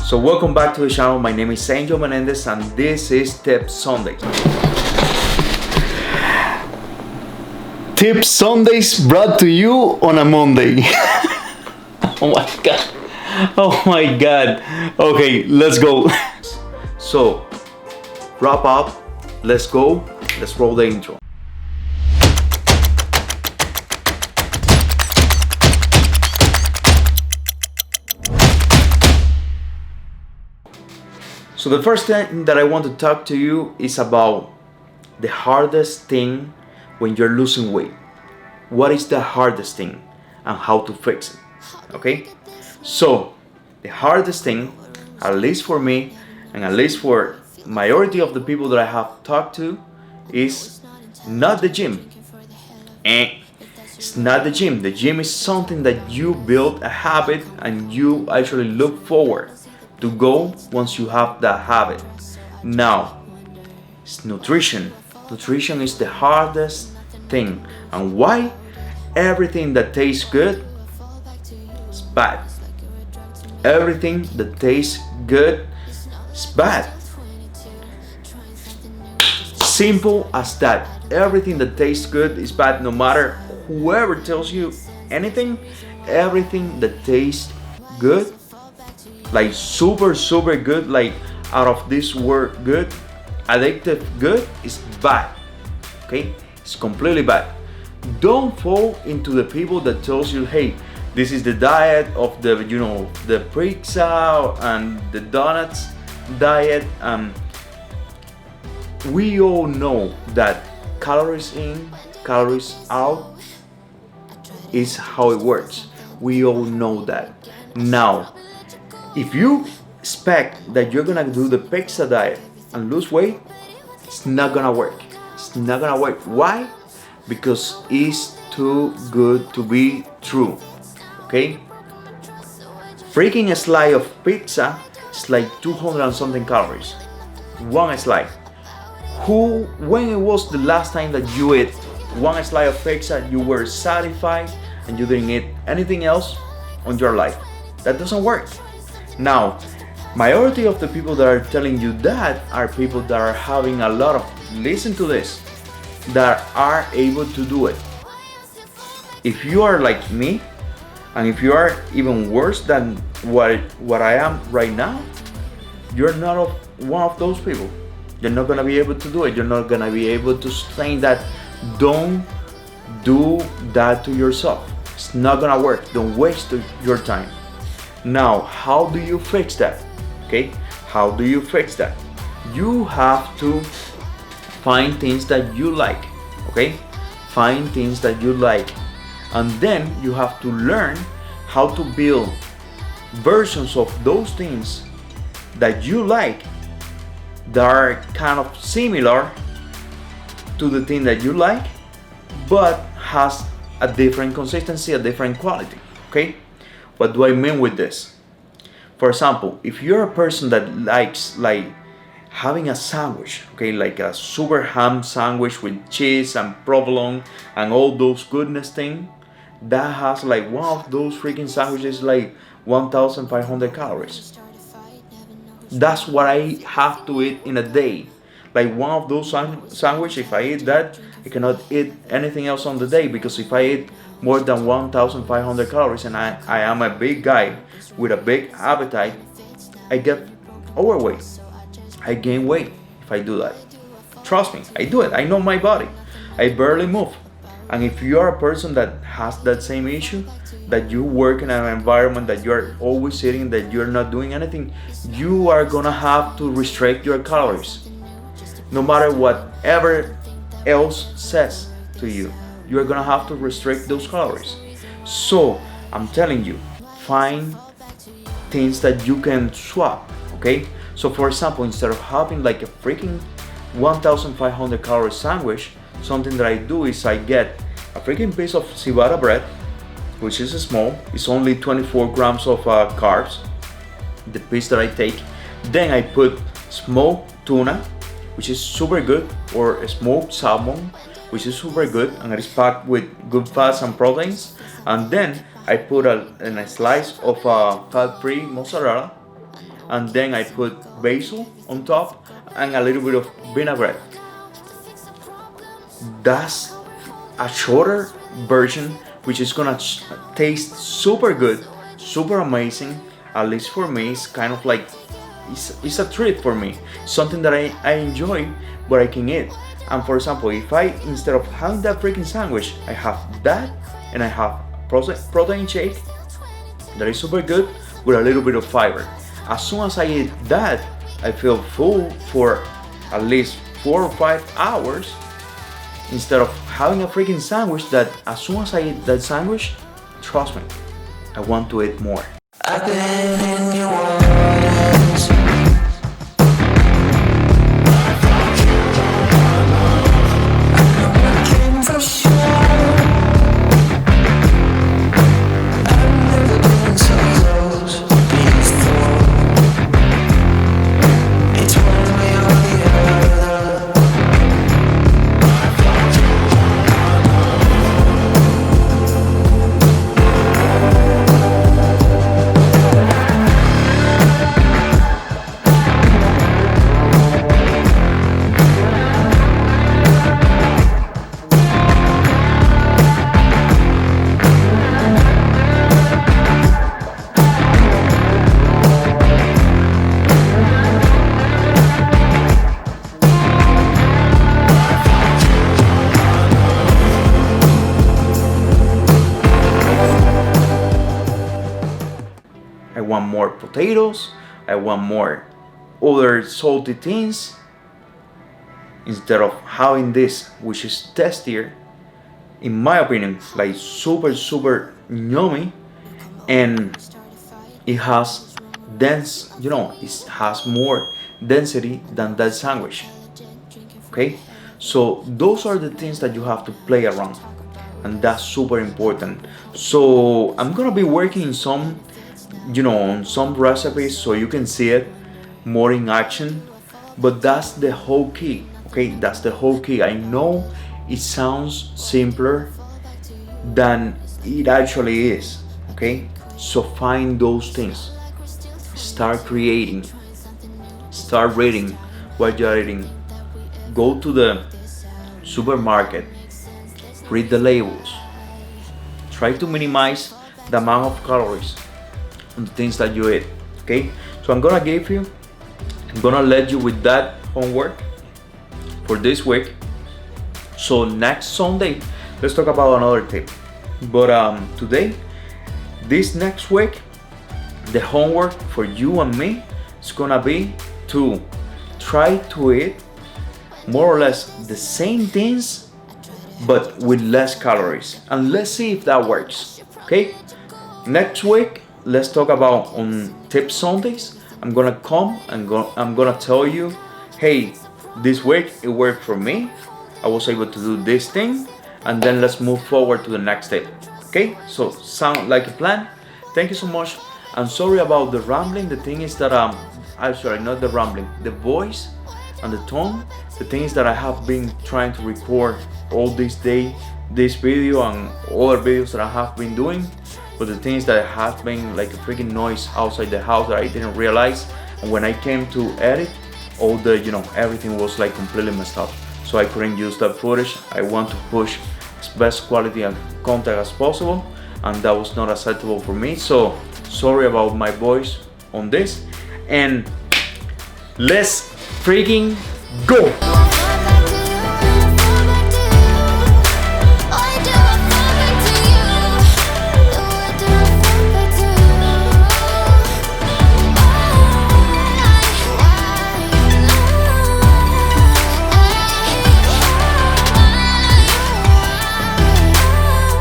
So welcome back to the channel. My name is Angel Menendez and this is Tip Sundays. Tip Sundays brought to you on a Monday. Oh my god. Oh my god. Okay, let's go. So, wrap up. Let's go. Let's roll the intro. So the first thing that I want to talk to you is about the hardest thing when you're losing weight. What is the hardest thing and how to fix it? Okay? So the hardest thing, at least for me and at least for majority of the people that I have talked to, is not the gym. It's not the gym. The gym is something that you build a habit and you actually look forward to go once you have that habit. Now, it's nutrition. Nutrition is the hardest thing. And why? Everything that tastes good is bad. Everything that tastes good is bad. Simple as that. Everything that tastes good is bad. No matter whoever tells you anything, everything that tastes good, like super good, like out of this world good, addictive good, is bad. Okay, it's completely bad. Don't fall into the people that tells you, hey, this is the diet of the the pizza and the donuts diet. We all know that calories in, calories out is how it works. We all know that. Now, if you expect that you're gonna do the pizza diet and lose weight, it's not gonna work. It's not gonna work. Why? Because it's too good to be true. Okay? Freaking a slice of pizza is like 200 and something calories. One slice. When it was the last time that you ate one slice of pizza, you were satisfied and you didn't eat anything else on your life? That doesn't work. Now, majority of the people that are telling you that are people that are having a lot of, listen to this, that are able to do it. If you are like me, and if you are even worse than what I am right now, you're not one of those people. You're not gonna be able to do it. You're not gonna be able to sustain that. Don't do that to yourself. It's not gonna work. Don't waste your time. Now, how do you fix that? Okay, how do you fix that? You have to find things that you like. Okay, find things that you like, and then you have to learn how to build versions of those things that you like that are kind of similar to the thing that you like, but has a different consistency, a different quality. Okay. What do I mean with this? For example, if you're a person that likes like having a sandwich, okay, like a super ham sandwich with cheese and provolone and all those goodness thing, that has like one of those freaking sandwiches like 1,500 calories. That's what I have to eat in a day. Like one of those sandwiches, if I eat that, I cannot eat anything else on the day, because if I eat more than 1,500 calories and I am a big guy with a big appetite, I get overweight. I gain weight if I do that. Trust me, I do it. I know my body. I barely move. And if you are a person that has that same issue, that you work in an environment that you're always sitting, that you're not doing anything, you are gonna have to restrict your calories. No matter whatever else says to you, you're gonna have to restrict those calories. So I'm telling you, find things that you can swap. Okay, so for example, instead of having like a freaking 1,500 calorie sandwich, something that I do is I get a freaking piece of ciabatta bread, which is small. It's only 24 grams of carbs, the piece that I take. Then I put smoked tuna, which is super good, or smoked salmon, which is super good, and it is packed with good fats and proteins. And then I put a slice of fat-free mozzarella, and then I put basil on top and a little bit of vinaigrette. That's a shorter version, which is gonna taste super good, super amazing. At least for me, it's kind of like it's a treat for me, something that I enjoy, but I can eat. And for example, if I, instead of having that freaking sandwich, I have that and I have protein shake that is super good with a little bit of fiber. As soon as I eat that, I feel full for at least 4 or 5 hours, instead of having a freaking sandwich that as soon as I eat that sandwich, trust me, I want to eat more. I've been in your waters. I want more potatoes, I want more other salty things, instead of having this, which is tastier, in my opinion, like super yummy, and it has dense, it has more density than that sandwich. Okay, so those are the things that you have to play around, and that's super important. So I'm gonna be working in some, on some recipes so you can see it more in action, but that's the whole key. Okay, that's the whole key. I know it sounds simpler than it actually is. Okay, so find those things, start creating, start reading what you're eating, go to the supermarket, read the labels, try to minimize the amount of calories on the things that you eat. Okay, so I'm gonna let you with that homework for this week. So next Sunday, let's talk about another tip. But today, this next week, the homework for you and me is gonna be to try to eat more or less the same things, but with less calories. And let's see if that works. Okay? Next week, let's talk about on Tip Sundays. I'm gonna come and I'm gonna tell you, hey, this week it worked for me. I was able to do this thing, and then let's move forward to the next tip. Okay? So sound like a plan? Thank you so much. I'm sorry about the rambling. The thing is that I'm sorry, not the rambling, the voice and the tone. The thing is that I have been trying to record all this day, this video and other videos that I have been doing. But the thing is that it has been like a freaking noise outside the house that I didn't realize. And when I came to edit, all the, everything was like completely messed up. So I couldn't use that footage. I want to push as best quality and content as possible, and that was not acceptable for me. So sorry about my voice on this, and let's freaking go.